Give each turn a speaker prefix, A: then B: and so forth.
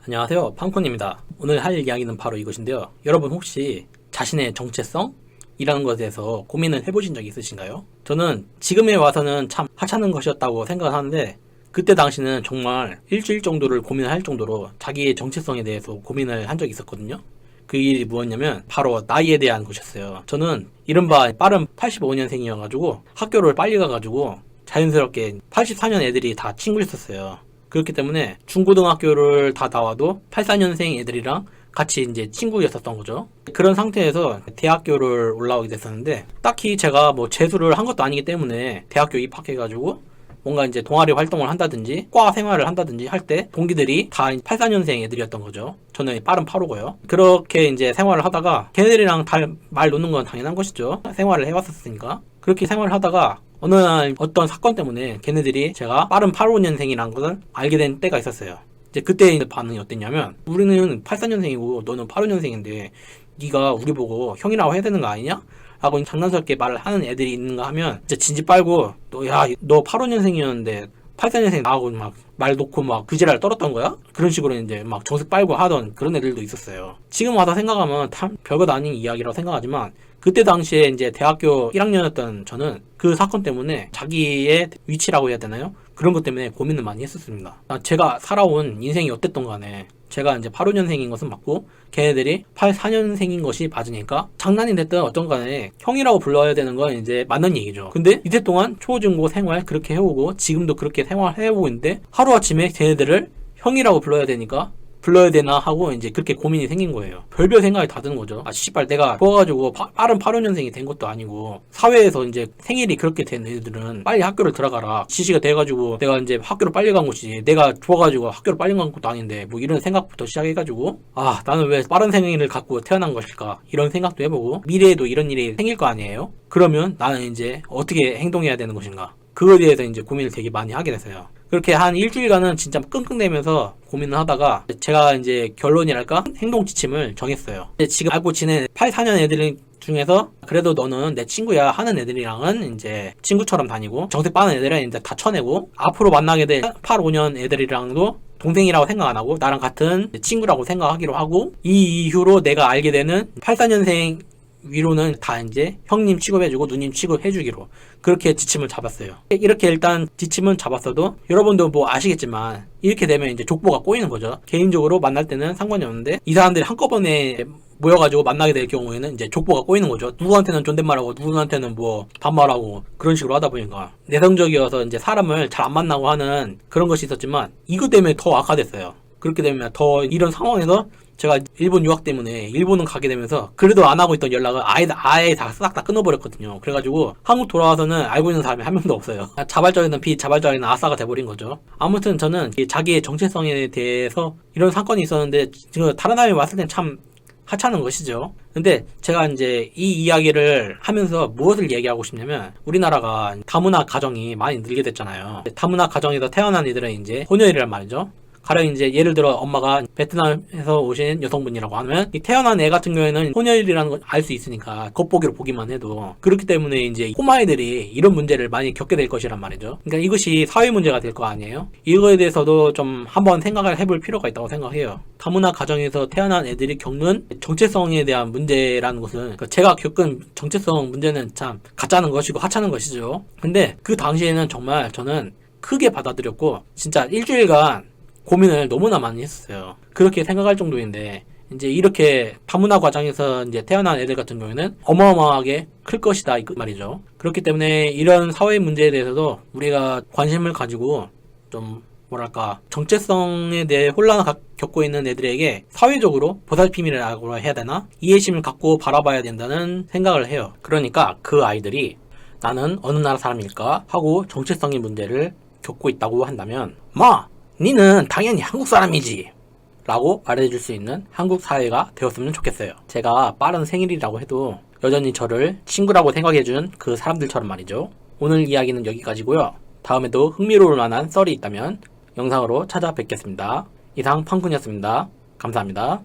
A: 안녕하세요, 팡콘입니다. 오늘 할 이야기는 바로 이것인데요. 여러분 혹시 자신의 정체성이라는 것에 대해서 고민을 해보신 적이 있으신가요? 저는 지금에 와서는 참 하찮은 것이었다고 생각을 하는데, 그때 당시는 정말 일주일 정도를 고민을 할 정도로 자기의 정체성에 대해서 고민을 한 적이 있었거든요. 그 일이 무엇냐면 바로 나이에 대한 것이었어요. 저는 이른바 빠른 85년생이어가지고 학교를 빨리 가가지고 자연스럽게 84년 애들이 다 친구였었어요. 그렇기 때문에 중고등학교를 다 나와도 84년생 애들이랑 같이 이제 친구였었던 거죠. 그런 상태에서 대학교를 올라오게 됐었는데, 딱히 제가 뭐 재수를 한 것도 아니기 때문에 대학교 입학해가지고 뭔가 이제 동아리 활동을 한다든지 과 생활을 한다든지 할 때 동기들이 다 84년생 애들이었던 거죠. 저는 빠른 85고요. 그렇게 이제 생활을 하다가 걔네들이랑 말 놓는 건 당연한 것이죠. 생활을 해왔었으니까. 그렇게 생활을 하다가 어느 날 어떤 사건 때문에 걔네들이 제가 빠른 85년생이라는 것을 알게 된 때가 있었어요. 이제 그때 반응이 어땠냐면, 우리는 84년생이고 너는 85년생인데 네가 우리 보고 형이라고 해야 되는 거 아니냐? 하고 장난스럽게 말을 하는 애들이 있는가 하면 진짜 진지 빨고, 너 85년생이었는데 84년생 나하고 막 말 놓고 막 그 지랄 떨었던 거야? 그런 식으로 이제 막 정색 빨고 하던 그런 애들도 있었어요. 지금 와서 생각하면 참 별것 아닌 이야기라고 생각하지만, 그때 당시에 이제 대학교 1학년이었던 저는 그 사건 때문에 자기의 위치라고 해야 되나요? 그런 것 때문에 고민을 많이 했었습니다. 제가 살아온 인생이 어땠던 간에 제가 이제 85년생인 것은 맞고 걔네들이 84년생인 것이 맞으니까 장난이 됐든 어떤 간에 형이라고 불러야 되는 건 이제 맞는 얘기죠. 근데 이때 동안 초중고 생활 그렇게 해오고 지금도 그렇게 생활해오고 있는데 하루아침에 걔네들을 형이라고 불러야 되니까 불러야 되나 하고 이제 그렇게 고민이 생긴 거예요. 별별 생각이 다 드는 거죠. 씨발 내가 좋아가지고 빠른 85년생이 된 것도 아니고, 사회에서 이제 생일이 그렇게 된 애들은 빨리 학교를 들어가라, 지시가 돼가지고 내가 이제 학교를 빨리 간 것이지, 내가 좋아가지고 학교를 빨리 간 것도 아닌데 뭐 이런 생각부터 시작해가지고, 나는 왜 빠른 생일을 갖고 태어난 것일까, 이런 생각도 해보고, 미래에도 이런 일이 생길 거 아니에요? 그러면 나는 이제 어떻게 행동해야 되는 것인가, 그거에 대해서 이제 고민을 되게 많이 하게 됐어요. 그렇게 한 일주일간은 진짜 끙끙대면서 고민을 하다가 제가 이제 결론이랄까 행동 지침을 정했어요. 지금 알고 지낸 84년 애들 중에서 그래도 너는 내 친구야 하는 애들이랑은 이제 친구처럼 다니고, 정색 빠는 애들은 이제 다 쳐내고, 앞으로 만나게 될 85년 애들이랑도 동생이라고 생각 안 하고 나랑 같은 친구라고 생각하기로 하고, 이 이후로 내가 알게 되는 84년생 위로는 다 이제 형님 취급해주고 누님 취급해주기로 그렇게 지침을 잡았어요. 이렇게 일단 지침은 잡았어도 여러분도 뭐 아시겠지만 이렇게 되면 이제 족보가 꼬이는 거죠. 개인적으로 만날 때는 상관이 없는데 이 사람들이 한꺼번에 모여가지고 만나게 될 경우에는 이제 족보가 꼬이는 거죠. 누구한테는 존댓말하고 누구한테는 뭐 반말하고 그런 식으로 하다 보니까 내성적이어서 이제 사람을 잘 안 만나고 하는 그런 것이 있었지만, 이것 때문에 더 악화됐어요. 그렇게 되면 더 이런 상황에서 제가 일본 유학 때문에 일본은 가게 되면서 그래도 안 하고 있던 연락을 아예 다 싹 다 끊어버렸거든요. 그래가지고 한국 돌아와서는 알고 있는 사람이 한 명도 없어요. 자발적인 비자발적인 아싸가 돼버린 거죠. 아무튼 저는 자기의 정체성에 대해서 이런 사건이 있었는데 지금 다른 사람이 왔을 땐 참 하찮은 것이죠. 근데 제가 이제 이 이야기를 하면서 무엇을 얘기하고 싶냐면, 우리나라가 다문화 가정이 많이 늘게 됐잖아요. 다문화 가정에서 태어난 이들은 이제 혼혈이란 말이죠. 가령 이제 예를 들어 엄마가 베트남에서 오신 여성분이라고 하면 이 태어난 애 같은 경우에는 혼혈이라는 걸 알 수 있으니까 겉보기로 보기만 해도, 그렇기 때문에 이제 꼬마애들이 이런 문제를 많이 겪게 될 것이란 말이죠. 그러니까 이것이 사회 문제가 될 거 아니에요. 이거에 대해서도 좀 한번 생각을 해볼 필요가 있다고 생각해요. 다문화 가정에서 태어난 애들이 겪는 정체성에 대한 문제라는 것은, 그러니까 제가 겪은 정체성 문제는 참 가짜는 것이고 하찮은 것이죠. 근데 그 당시에는 정말 저는 크게 받아들였고 진짜 일주일간 고민을 너무나 많이 했었어요. 그렇게 생각할 정도인데, 이제 이렇게 다문화 과정에서 이제 태어난 애들 같은 경우에는 어마어마하게 클 것이다 이 말이죠. 그렇기 때문에 이런 사회 문제에 대해서도 우리가 관심을 가지고 좀 뭐랄까 정체성에 대해 혼란을 겪고 있는 애들에게 사회적으로 보살핌이라고 해야 되나, 이해심을 갖고 바라봐야 된다는 생각을 해요. 그러니까 그 아이들이 나는 어느 나라 사람일까 하고 정체성의 문제를 겪고 있다고 한다면, 니는 당연히 한국 사람이지 라고 말해줄 수 있는 한국 사회가 되었으면 좋겠어요. 제가 빠른 생일이라고 해도 여전히 저를 친구라고 생각해준 그 사람들처럼 말이죠. 오늘 이야기는 여기까지고요. 다음에도 흥미로울 만한 썰이 있다면 영상으로 찾아뵙겠습니다. 이상 팡쿤이었습니다. 감사합니다.